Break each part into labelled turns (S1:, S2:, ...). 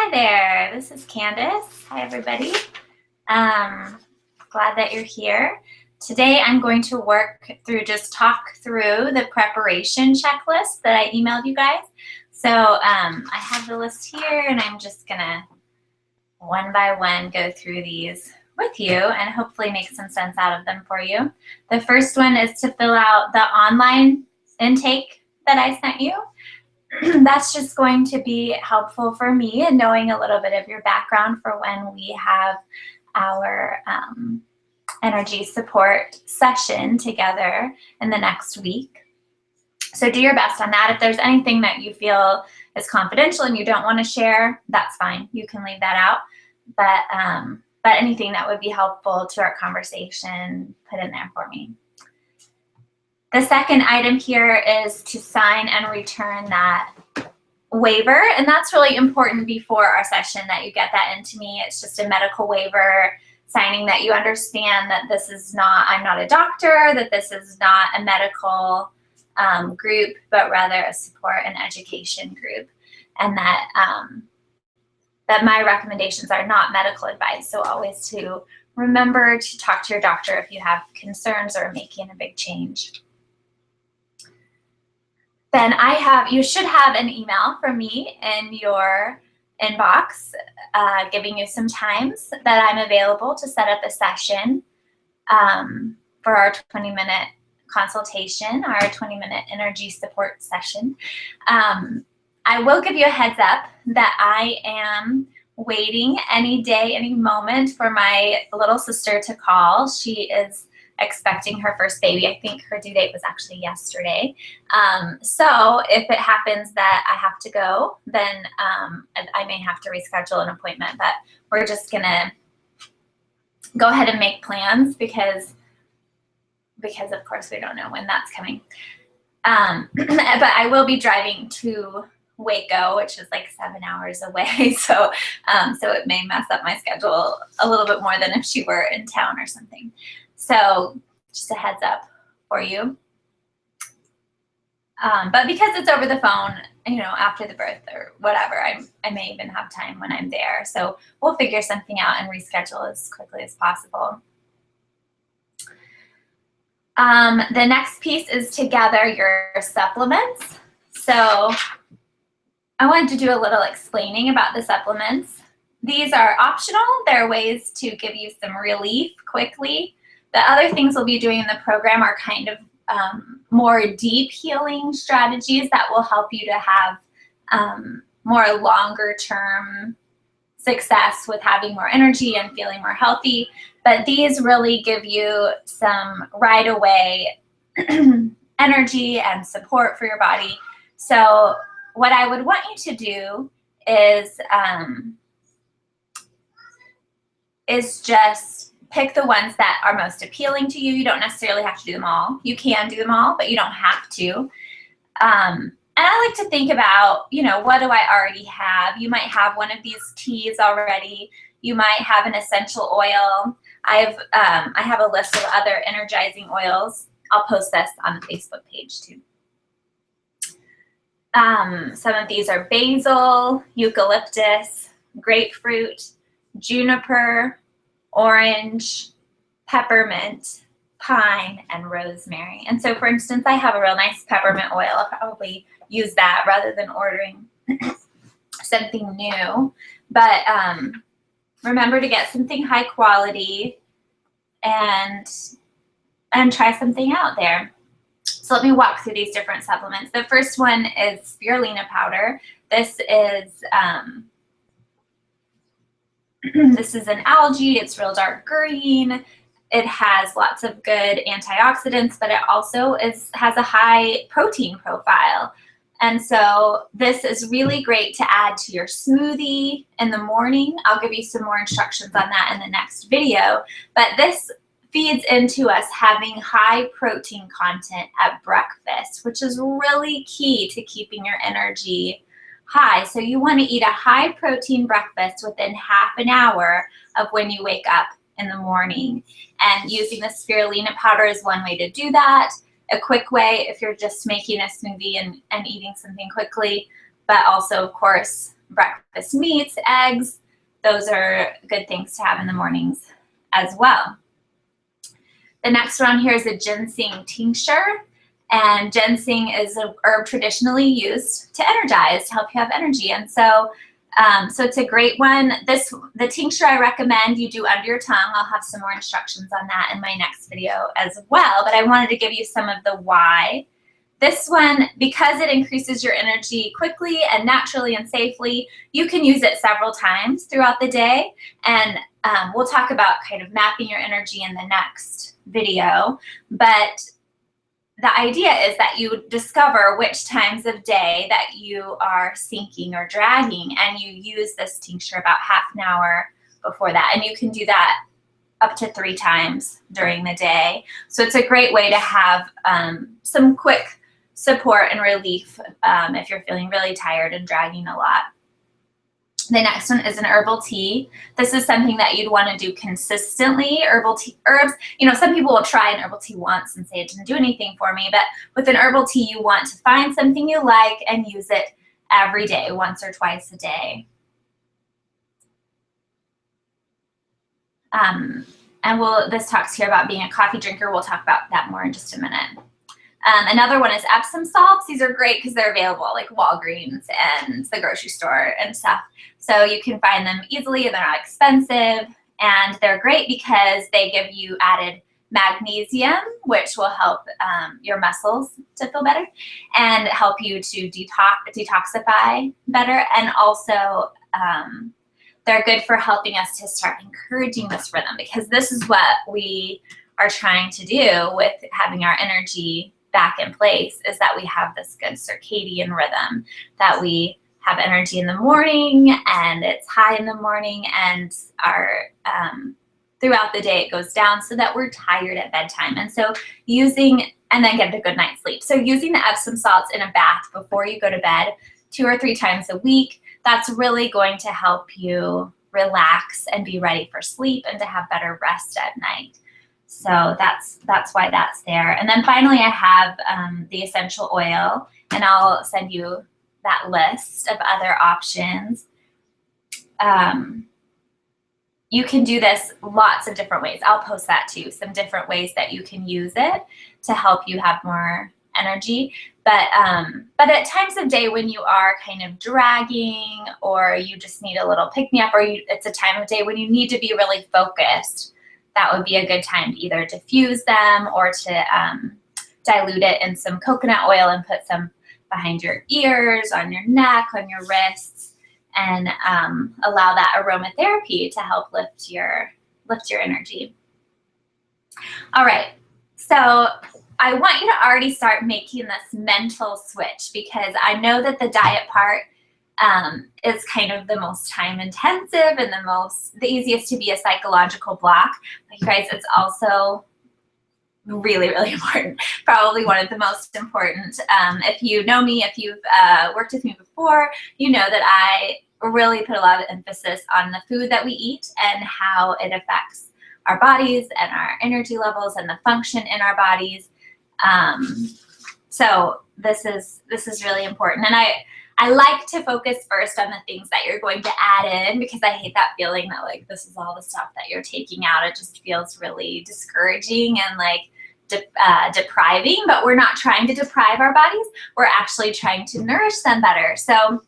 S1: Hi there, this is Candace. Hi everybody. Glad that you're here. Today I'm going to talk through the preparation checklist that I emailed you guys. So I have the list here and I'm just gonna one by one go through these with you and hopefully make some sense out of them for you. The first one is to fill out the online intake that I sent you. That's just going to be helpful for me in knowing a little bit of your background for when we have our energy support session together in the next week. So do your best on that. If there's anything that you feel is confidential and you don't want to share, that's fine. You can leave that out. But anything that would be helpful to our conversation, put in there for me. The second item here is to sign and return that waiver, and that's really important before our session that you get that into me. It's just a medical waiver signing that you understand that this is not, I'm not a doctor, that this is not a medical group, but rather a support and education group, and that that my recommendations are not medical advice. So always to remember to talk to your doctor if you have concerns or making a big change. Then you should have an email from me in your inbox giving you some times that I'm available to set up a session for our 20-minute consultation, our 20-minute energy support session. I will give you a heads up that I am waiting any day, any moment for my little sister to call. She is expecting her first baby. I think her due date was actually yesterday. So if it happens that I have to go, then I may have to reschedule an appointment, but we're just gonna go ahead and make plans because of course we don't know when that's coming. But I will be driving to Waco, which is like 7 hours away. So it may mess up my schedule a little bit more than if she were in town or something. So just a heads up for you. But because it's over the phone, after the birth or whatever, I may even have time when I'm there. So we'll figure something out and reschedule as quickly as possible. The next piece is to gather your supplements. So I wanted to do a little explaining about the supplements. These are optional. They're ways to give you some relief quickly. The other things we'll be doing in the program are kind of more deep healing strategies that will help you to have more longer term success with having more energy and feeling more healthy. But these really give you some right away energy and support for your body. So what I would want you to do is just pick the ones that are most appealing to you. You don't necessarily have to do them all. You can do them all, but you don't have to. And I like to think about, what do I already have? You might have one of these teas already. You might have an essential oil. I have a list of other energizing oils. I'll post this on the Facebook page too. Some of these are basil, eucalyptus, grapefruit, juniper, orange, peppermint, pine, and rosemary. And so, for instance, I have a real nice peppermint oil. I'll probably use that rather than ordering something new. But remember to get something high quality and try something out there. So let me walk through these different supplements. The first one is spirulina powder. This is this is an algae. It's real dark green. It has lots of good antioxidants, but it also has a high protein profile. And so this is really great to add to your smoothie in the morning. I'll give you some more instructions on that in the next video. But this feeds into us having high protein content at breakfast, which is really key to keeping your energy high. So you want to eat a high protein breakfast within half an hour of when you wake up in the morning. And using the spirulina powder is one way to do that. A quick way, if you're just making a smoothie and eating something quickly, but also, of course, breakfast meats, eggs. Those are good things to have in the mornings as well. The next one here is a ginseng tincture. And ginseng is an herb traditionally used to energize, to help you have energy. And so, so it's a great one. The tincture I recommend you do under your tongue. I'll have some more instructions on that in my next video as well. But I wanted to give you some of the why. This one, because it increases your energy quickly and naturally and safely, you can use it several times throughout the day. And we'll talk about kind of mapping your energy in the next video. But the idea is that you discover which times of day that you are sinking or dragging, and you use this tincture about half an hour before that. And you can do that up to 3 times during the day. So it's a great way to have some quick support and relief if you're feeling really tired and dragging a lot. The next one is an herbal tea. This is something that you'd want to do consistently. Herbal tea, herbs, you know, some people will try an herbal tea once and say it didn't do anything for me, but with an herbal tea, you want to find something you like and use it every day, once or twice a day. And this talks here about being a coffee drinker. We'll talk about that more in just a minute. Another one is Epsom salts. These are great because they're available like Walgreens and the grocery store and stuff. So you can find them easily and they're not expensive. And they're great because they give you added magnesium, which will help your muscles to feel better and help you to detoxify better. And also they're good for helping us to start encouraging this rhythm, because this is what we are trying to do with having our energy back in place, is that we have this good circadian rhythm, that we have energy in the morning and it's high in the morning, and our throughout the day it goes down so that we're tired at bedtime. And so and then get a good night's sleep. So using the Epsom salts in a bath before you go to bed 2 or 3 times a week, that's really going to help you relax and be ready for sleep and to have better rest at night. So that's why that's there. And then finally I have the essential oil, and I'll send you that list of other options. You can do this lots of different ways. I'll post that too, some different ways that you can use it to help you have more energy. But at times of day when you are kind of dragging, or you just need a little pick-me-up, or it's a time of day when you need to be really focused, that would be a good time to either diffuse them or to dilute it in some coconut oil and put some behind your ears, on your neck, on your wrists, and allow that aromatherapy to help lift your energy. All right, so I want you to already start making this mental switch, because I know that the diet part is kind of the most time intensive and the easiest to be a psychological block. But you guys, it's also really, really important. Probably one of the most important. If you know me, if you've worked with me before, you know that I really put a lot of emphasis on the food that we eat and how it affects our bodies and our energy levels and the function in our bodies. So this is really important. And I like to focus first on the things that you're going to add in, because I hate that feeling that like this is all the stuff that you're taking out. It just feels really discouraging and like depriving, but we're not trying to deprive our bodies. We're actually trying to nourish them better. So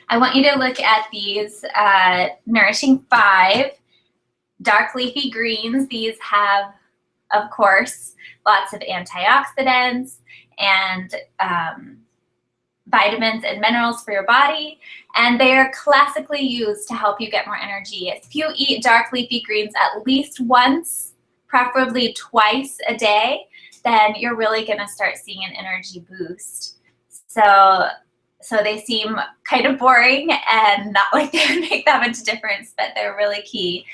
S1: I want you to look at these Nourishing 5 dark leafy greens. These have, of course, lots of antioxidants and vitamins and minerals for your body, and they are classically used to help you get more energy. If you eat dark leafy greens at least once, preferably twice a day, then you're really going to start seeing an energy boost. So they seem kind of boring and not like they would make that much difference, but they're really key.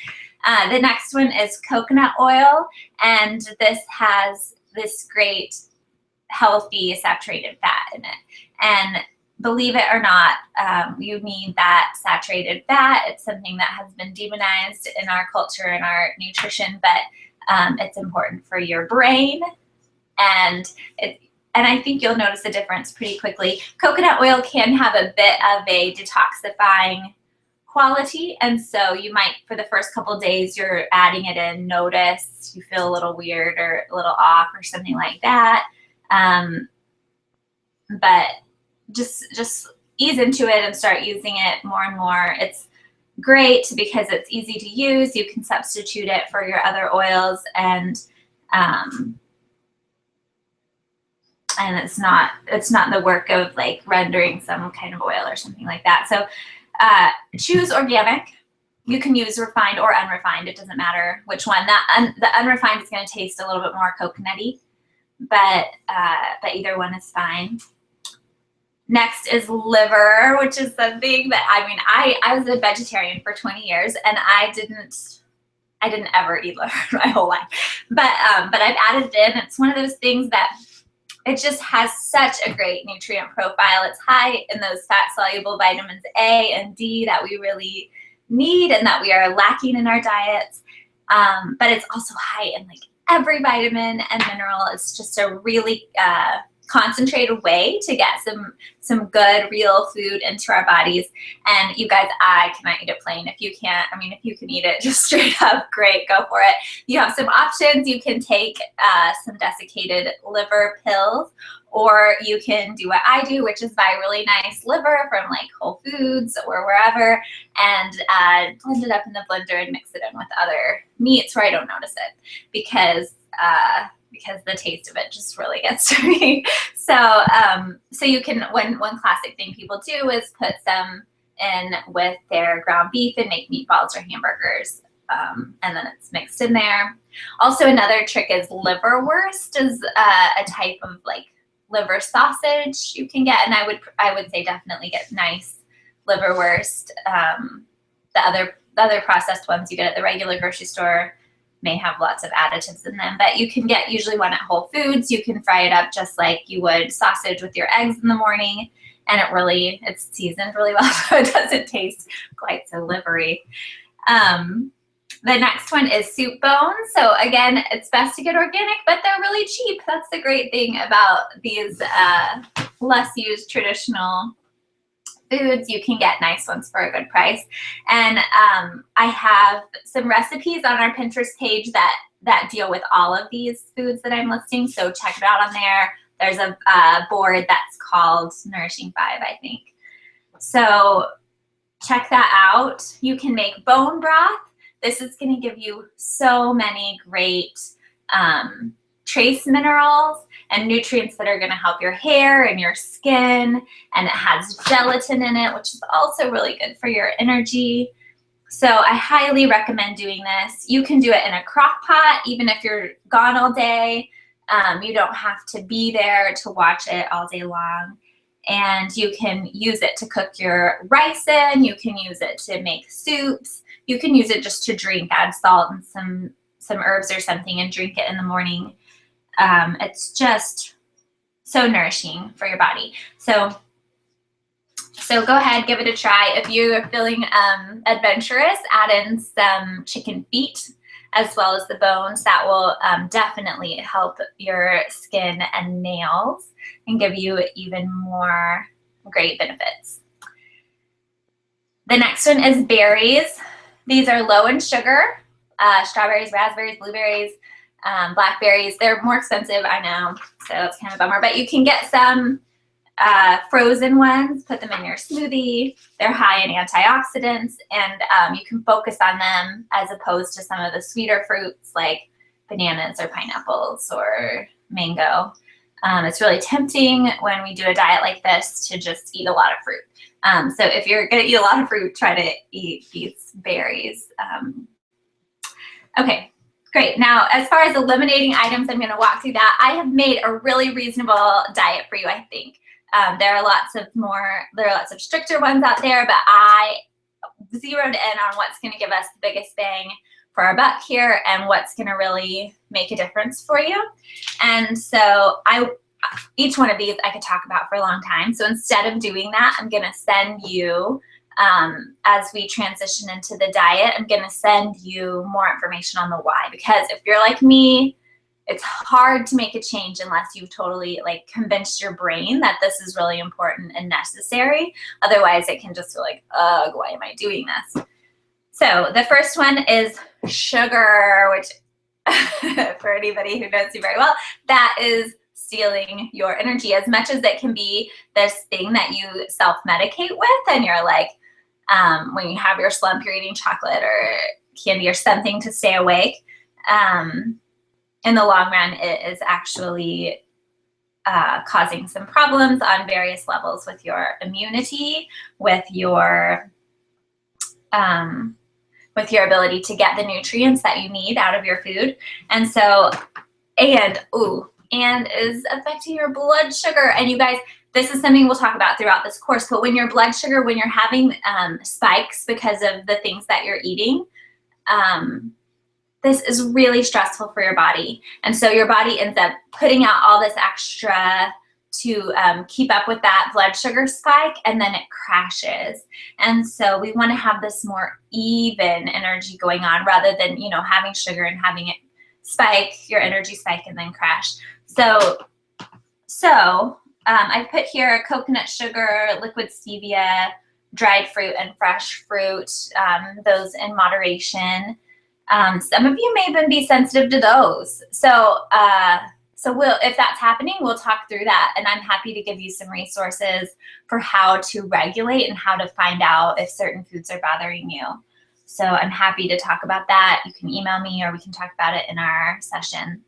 S1: The next one is coconut oil, and this has this great healthy saturated fat in it. And believe it or not, you need that saturated fat. It's something that has been demonized in our culture and our nutrition, but it's important for your brain, and and I think you'll notice a difference pretty quickly. Coconut oil can have a bit of a detoxifying quality, and so you might, for the first couple days you're adding it in, notice you feel a little weird or a little off or something like that. But just ease into it and start using it more and more. It's great because it's easy to use. You can substitute it for your other oils, and it's not the work of like rendering some kind of oil or something like that. So choose organic. You can use refined or unrefined. It doesn't matter which one. The unrefined is going to taste a little bit more coconutty, but either one is fine. Next is liver, which is something that, I mean, I was a vegetarian for 20 years, and I didn't ever eat liver my whole life. But I've added it in. It's one of those things that it just has such a great nutrient profile. It's high in those fat-soluble vitamins A and D that we really need and that we are lacking in our diets. But it's also high in like every vitamin and mineral. It's just a really concentrated way to get some good real food into our bodies. And you guys, I cannot eat it plain. If you can't, I mean, if you can eat it just straight up, great, go for it. You have some options. You can take some desiccated liver pills, or you can do what I do, which is buy really nice liver from like Whole Foods or wherever, and blend it up in the blender and mix it in with other meats where I don't notice it, because the taste of it just really gets to me. So so you can, one classic thing people do is put some in with their ground beef and make meatballs or hamburgers, and then it's mixed in there. Also, another trick is liverwurst, is a type of like liver sausage you can get, and I would say definitely get nice liverwurst. The other processed ones you get at the regular grocery store may have lots of additives in them, but you can get usually one at Whole Foods. You can fry it up just like you would sausage with your eggs in the morning, and it's seasoned really well, so it doesn't taste quite so livery. The next one is soup bones. So again, it's best to get organic, but they're really cheap. That's the great thing about these less used traditional foods. You can get nice ones for a good price. And I have some recipes on our Pinterest page that deal with all of these foods that I'm listing, so check it out on there. There's a board that's called Nourishing 5, I think. So check that out. You can make bone broth. This is going to give you so many great trace minerals and nutrients that are going to help your hair and your skin, and it has gelatin in it, which is also really good for your energy. So I highly recommend doing this. You can do it in a crock pot, even if you're gone all day. You don't have to be there to watch it all day long. And you can use it to cook your rice in. You can use it to make soups. You can use it just to drink, add salt and some herbs or something and drink it in the morning. It's just so nourishing for your body. So go ahead, give it a try. If you're feeling adventurous, add in some chicken feet as well as the bones. That will definitely help your skin and nails and give you even more great benefits. The next one is berries. These are low in sugar. Strawberries, raspberries, blueberries, blackberries. They're more expensive, I know, so it's kind of a bummer. But you can get some frozen ones, put them in your smoothie. They're high in antioxidants, and you can focus on them as opposed to some of the sweeter fruits like bananas or pineapples or mango. It's really tempting when we do a diet like this to just eat a lot of fruit. So if you're going to eat a lot of fruit, try to eat these berries. Okay, great. Now, as far as eliminating items, I'm going to walk through that. I have made a really reasonable diet for you, I think. There are lots of stricter ones out there, but I zeroed in on what's going to give us the biggest bang for our buck here and what's going to really make a difference for you. And so each one of these I could talk about for a long time. So instead of doing that, I'm going to send you, as we transition into the diet, I'm going to send you more information on the why. Because if you're like me, it's hard to make a change unless you've totally like convinced your brain that this is really important and necessary. Otherwise it can just feel like, ugh, why am I doing this? So the first one is sugar, which for anybody who knows you very well, that is stealing your energy. As much as it can be this thing that you self-medicate with, and you're like, when you have your slump, you're eating chocolate or candy or something to stay awake. In the long run, it is actually causing some problems on various levels with your immunity, with your ability to get the nutrients that you need out of your food. And so, and is affecting your blood sugar. And you guys, this is something we'll talk about throughout this course, but when your blood sugar, when you're having spikes because of the things that you're eating, this is really stressful for your body. And so your body ends up putting out all this extra to keep up with that blood sugar spike, and then it crashes. And so we want to have this more even energy going on rather than, you know, having sugar and having it spike, your energy spike, and then crash. So I put here coconut sugar, liquid stevia, dried fruit, and fresh fruit, those in moderation. Some of you may even be sensitive to those. So if that's happening, we'll talk through that. And I'm happy to give you some resources for how to regulate and how to find out if certain foods are bothering you. So I'm happy to talk about that. You can email me or we can talk about it in our session.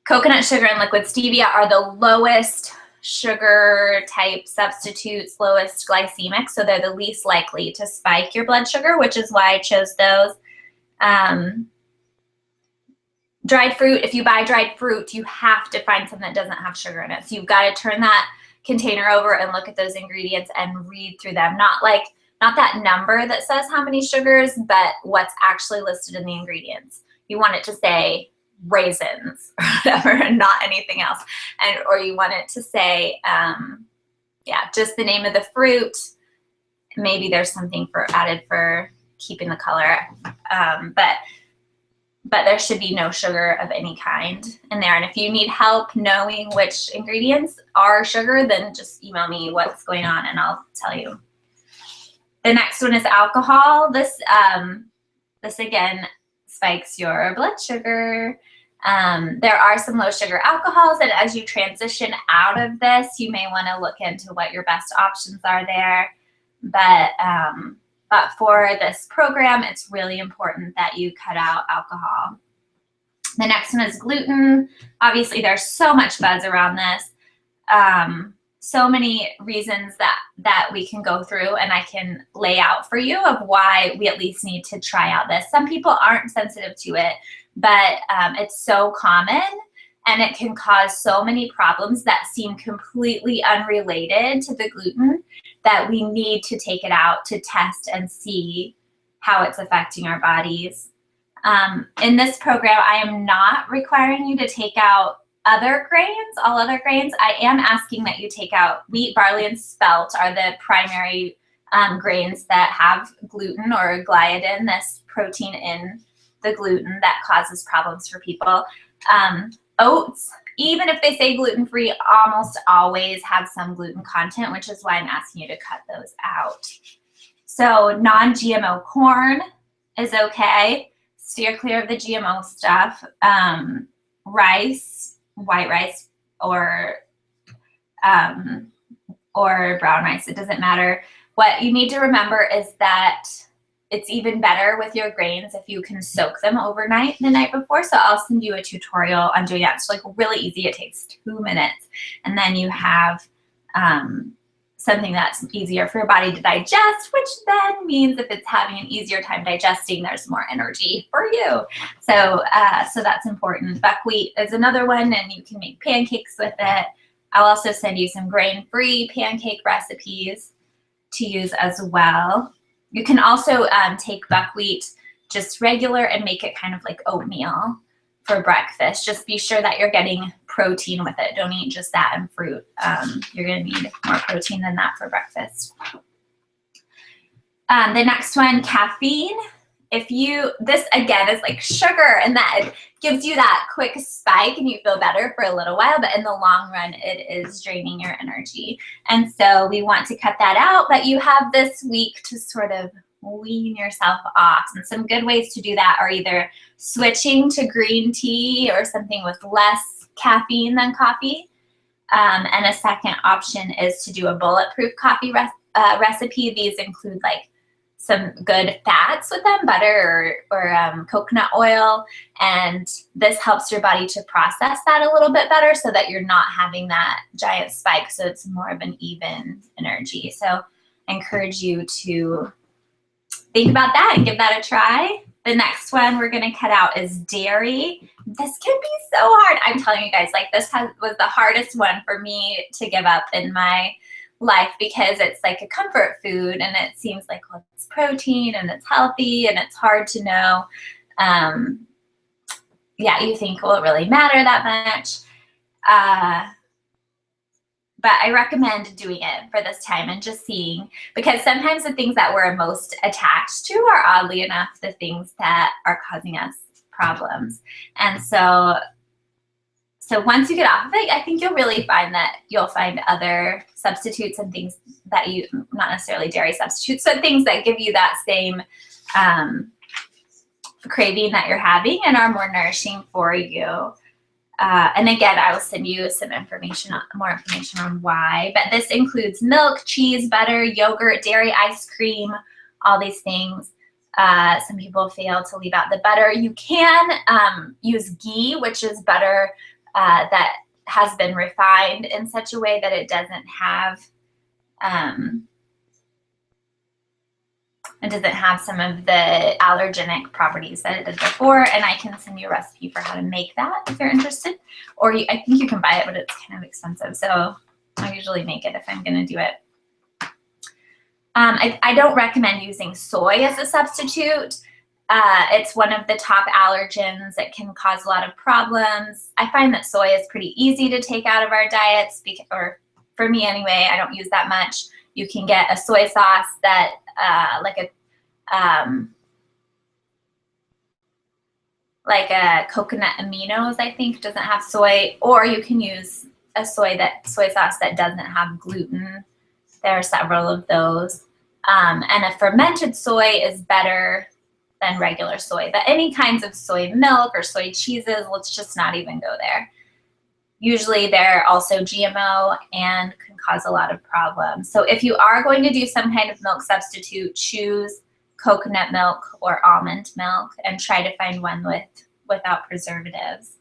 S1: Coconut sugar and liquid stevia are the lowest sugar type substitutes, lowest glycemic, so they're the least likely to spike your blood sugar, which is why I chose those. Dried fruit, if you buy dried fruit, you have to find something that doesn't have sugar in it. So you've got to turn that container over and look at those ingredients and read through them. Not that number that says how many sugars, but what's actually listed in the ingredients. You want it to say raisins or whatever and not anything else. Or you want it to say, just the name of the fruit. Maybe there's something added for keeping the color. But there should be no sugar of any kind in there. And if you need help knowing which ingredients are sugar, then just email me what's going on and I'll tell you. The next one is alcohol. This again spikes your blood sugar. There are some low sugar alcohols, and as you transition out of this, you may want to look into what your best options are there. But for this program, it's really important that you cut out alcohol. The next one is gluten. Obviously, there's so much buzz around this. So many reasons that we can go through, and I can lay out for you of why we at least need to try out this. Some people aren't sensitive to it, but it's so common, and it can cause so many problems that seem completely unrelated to the gluten that we need to take it out to test and see how it's affecting our bodies. In this program, I am not requiring you to take out other grains, all other grains. I am asking that you take out wheat, barley, and spelt are the primary grains that have gluten or gliadin, this protein in the gluten that causes problems for people. Oats, even if they say gluten-free, almost always have some gluten content, which is why I'm asking you to cut those out. So non-GMO corn is okay. Steer clear of the GMO stuff. Rice, white rice, or brown rice, it doesn't matter. What you need to remember is that it's even better with your grains if you can soak them overnight the night before. So I'll send you a tutorial on doing that. It's like really easy. It takes 2 minutes. And then you have something that's easier for your body to digest, which then means if it's having an easier time digesting, there's more energy for you. So that's important. Buckwheat is another one, and you can make pancakes with it. I'll also send you some grain-free pancake recipes to use as well. You can also take buckwheat just regular and make it kind of like oatmeal for breakfast. Just be sure that you're getting protein with it. Don't eat just that and fruit. You're going to need more protein than that for breakfast. The next one, caffeine. this again is like sugar, and that it gives you that quick spike and you feel better for a little while, but in the long run, it is draining your energy. And so we want to cut that out, but you have this week to sort of wean yourself off. And some good ways to do that are either switching to green tea or something with less caffeine than coffee. And a second option is to do a bulletproof coffee recipe. These include like some good fats with them, butter or coconut oil, and this helps your body to process that a little bit better so that you're not having that giant spike, so it's more of an even energy. So I encourage you to think about that and give that a try. The next one we're going to cut out is dairy. This can be so hard. I'm telling you guys, like this was the hardest one for me to give up in my life because it's like a comfort food and it seems like, well, it's protein and it's healthy and it's hard to know. Yeah, you think, will it really matter that much? But I recommend doing it for this time and just seeing, because sometimes the things that we're most attached to are oddly enough the things that are causing us problems. And so once you get off of it, I think you'll really find that you'll find other substitutes and things that you, not necessarily dairy substitutes, but things that give you that same craving that you're having and are more nourishing for you. And again, I will send you some information, more information on why, but this includes milk, cheese, butter, yogurt, dairy, ice cream, all these things. Some people fail to leave out the butter. You can use ghee, which is butter that has been refined in such a way that it doesn't have some of the allergenic properties that it did before, and I can send you a recipe for how to make that if you're interested. Or I think you can buy it, but it's kind of expensive, so I usually make it if I'm going to do it. I don't recommend using soy as a substitute. It's one of the top allergens. It can cause a lot of problems. I find that soy is pretty easy to take out of our diets, or for me anyway, I don't use that much. You can get a soy sauce that like a coconut aminos, I think, doesn't have soy, or you can use a soy sauce that doesn't have gluten. There are several of those. And a fermented soy is better than regular soy. But any kinds of soy milk or soy cheeses, let's just not even go there. Usually they're also GMO and can cause a lot of problems. So if you are going to do some kind of milk substitute, choose coconut milk or almond milk and try to find one without preservatives.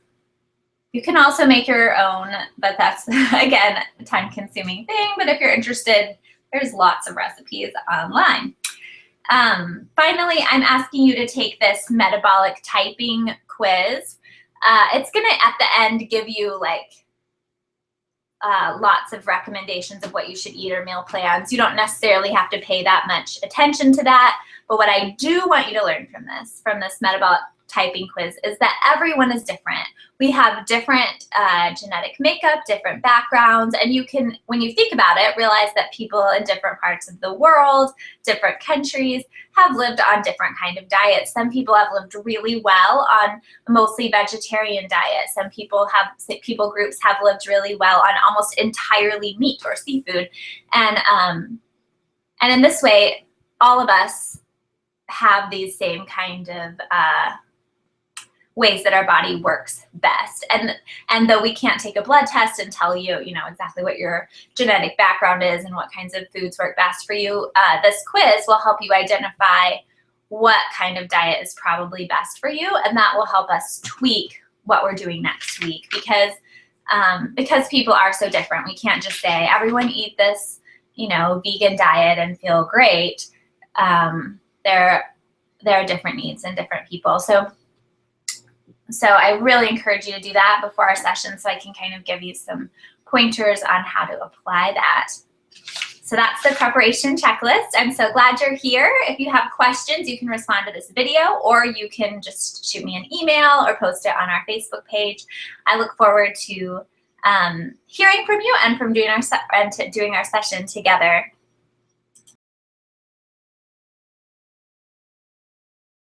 S1: You can also make your own, but that's, again, a time-consuming thing. But if you're interested, there's lots of recipes online. Finally, I'm asking you to take this metabolic typing quiz. It's going to, at the end, give you like lots of recommendations of what you should eat or meal plans. You don't necessarily have to pay that much attention to that. But what I do want you to learn from this metabolic typing quiz is that everyone is different. We have different genetic makeup, different backgrounds, and you can, when you think about it, realize that people in different parts of the world, different countries, have lived on different kind of diets. Some people have lived really well on a mostly vegetarian diet. Some people groups have lived really well on almost entirely meat or seafood. And in this way, all of us have these same kind of ways that our body works best. And though we can't take a blood test and tell you, exactly what your genetic background is and what kinds of foods work best for you, this quiz will help you identify what kind of diet is probably best for you, and that will help us tweak what we're doing next week, because people are so different. We can't just say everyone eat this, vegan diet and feel great. There are different needs in different people. So I really encourage you to do that before our session so I can kind of give you some pointers on how to apply that. So that's the preparation checklist. I'm so glad you're here. If you have questions, you can respond to this video, or you can just shoot me an email or post it on our Facebook page. I look forward to hearing from you and from doing our session together